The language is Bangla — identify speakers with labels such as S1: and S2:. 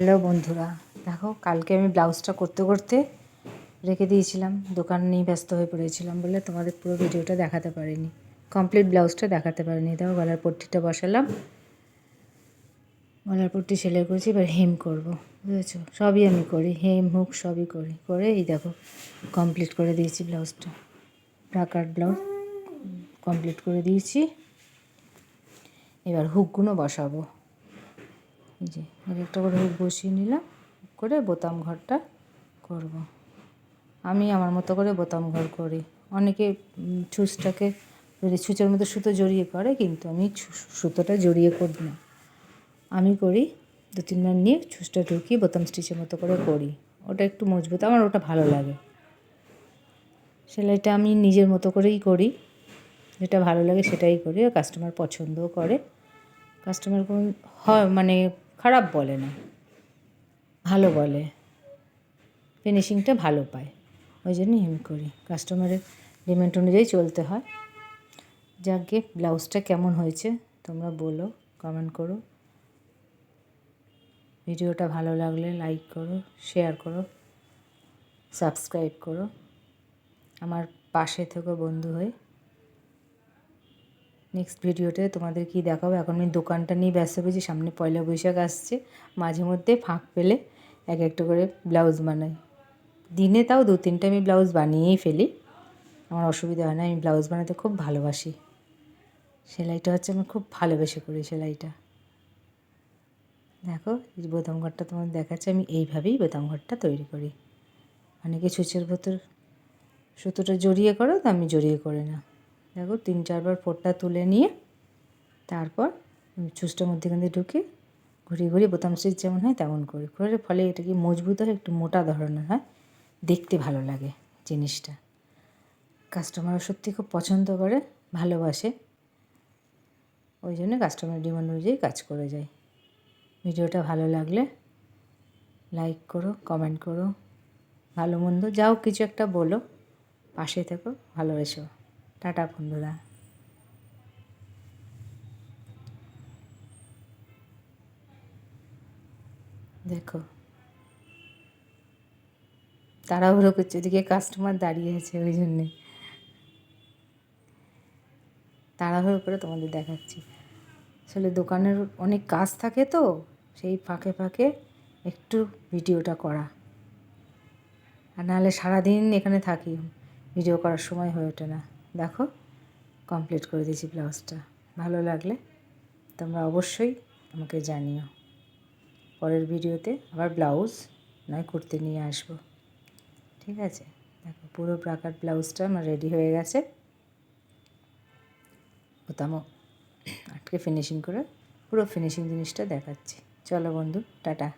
S1: হ্যালো বন্ধুরা, দেখো কালকে আমি ব্লাউজটা করতে করতে রেখে দিয়েছিলাম, দোকান নিয়ে ব্যস্ত হয়ে পড়েছিলাম বলে তোমাদের পুরো ভিডিওটা দেখাতে পারিনি, কমপ্লিট ব্লাউজটা দেখাতে পারিনি। দেখো গলার পট্টিটা বসালাম, গলার পট্টি সেলাই করেছি, এবার হেম করব, বুঝেছো? সবই আমি করি, হেম হুক সবই করি, করে এই দেখো কমপ্লিট করে দিয়েছি ব্লাউজটা, ব্রাকার ব্লাউজ কমপ্লিট করে দিয়েছি। এবার হুকগুলো বসাবো, এই যে একটা করে হুক বসিয়ে নিলাম, করে বোতাম ঘরটা করব। আমি আমার মতো করে বোতাম ঘর করি, অনেকে ছুঁচটাকে ছুঁচের মতো সুতো জড়িয়ে করে, কিন্তু আমি সুতোটা জড়িয়ে করি না, আমি করি 2-3 বার নিয়ে ছুঁচটা ঢুকিয়ে বোতাম স্টিচের মতো করে করি, ওটা একটু মজবুত, আমার ওটা ভালো লাগে। সেলাইটা আমি নিজের মতো করেই করি, যেটা ভালো লাগে সেটাই করি, আর কাস্টমার পছন্দও করে, কাস্টমার কোনো হয় মানে খারাপ বলে না, ভালো বলে, ফিনিশিংটা ভালো পায়, ওই জন্যই আমি করি, কাস্টমারের ডিমান্ড অনুযায়ী চলতে হয়। যাকে ব্লাউজটা কেমন হয়েছে তোমরা বলো, কমেন্ট করো, ভিডিওটা ভালো লাগলে লাইক করো, শেয়ার করো, সাবস্ক্রাইব করো, আমার পাশে থেকো বন্ধু হয়ে। নেক্সট ভিডিওতে তোমাদের কি দেখাবো, এখন আমি দোকানটা নিয়ে ব্যস্ত পেয়েছি, সামনে পয়লা বৈশাখ আসছে, মাঝে মধ্যে ফাঁক পেলে একটা করে ব্লাউজ বানাই, দিনে তাও 2-3টা আমি ব্লাউজ বানিয়েই ফেলি, আমার অসুবিধা হয় না, আমি ব্লাউজ বানাতে খুব ভালোবাসি, সেলাইটা হচ্ছে আমি খুব ভালোবেসে করি সেলাইটা। দেখো এই বোতাম ঘরটা তোমাদের দেখাচ্ছে, আমি এইভাবেই বোতাম ঘরটা তৈরি করি, অনেকে ছুঁচের ভেতর সুতোটা জড়িয়ে করো, তো আমি জড়িয়ে করি না। দেখো 3-4 বার ফোঁটটা তুলে নিয়ে তারপর ছুঁচটার মধ্যেখান দিয়ে ঢুকে ঘুরিয়ে ঘুরিয়ে বোতাম স্টিচ যেমন হয় তেমন করি, করে ফলে এটা কি মজবুত হয়, একটু মোটা ধরনের হয়, দেখতে ভালো লাগে জিনিসটা, কাস্টমারও সত্যি খুব পছন্দ করে, ভালোবাসে, ওই জন্য কাস্টমার ডিমান্ড অনুযায়ী কাজ করে যায়। ভিডিওটা ভালো লাগলে লাইক করো, কমেন্ট করো, ভালো মন্দ যাও কিছু একটা বলো, পাশে থেকো, ভালোবেসো। টাটা বন্ধুরা। দেখো তাড়াহুড়ো করছে, ওদিকে কাস্টমার দাঁড়িয়ে আছে, ওই জন্যে তাড়াহুড়ো করে তোমাদের দেখাচ্ছি, আসলে দোকানের অনেক কাজ থাকে তো, সেই ফাঁকে ফাঁকে একটু ভিডিওটা করা, আর নাহলে সারাদিন এখানে থাকি, ভিডিও করার সময় হয়ে ওঠে না। দেখো কমপ্লিট করে দিয়েছি ব্লাউজটা, ভালো লাগলে তোমরা অবশ্যই আমাকে জানিও, পরের ভিডিওতে আবার ব্লাউজ নয় কুর্তি নিয়ে আসবো, ঠিক আছে? দেখো পুরো ব্রাকার ব্লাউজটা আমার রেডি হয়ে গেছে, বোতামও আটকে ফিনিশিং করে পুরো ফিনিশিং জিনিসটা দেখাচ্ছি। চলো বন্ধু, টাটা।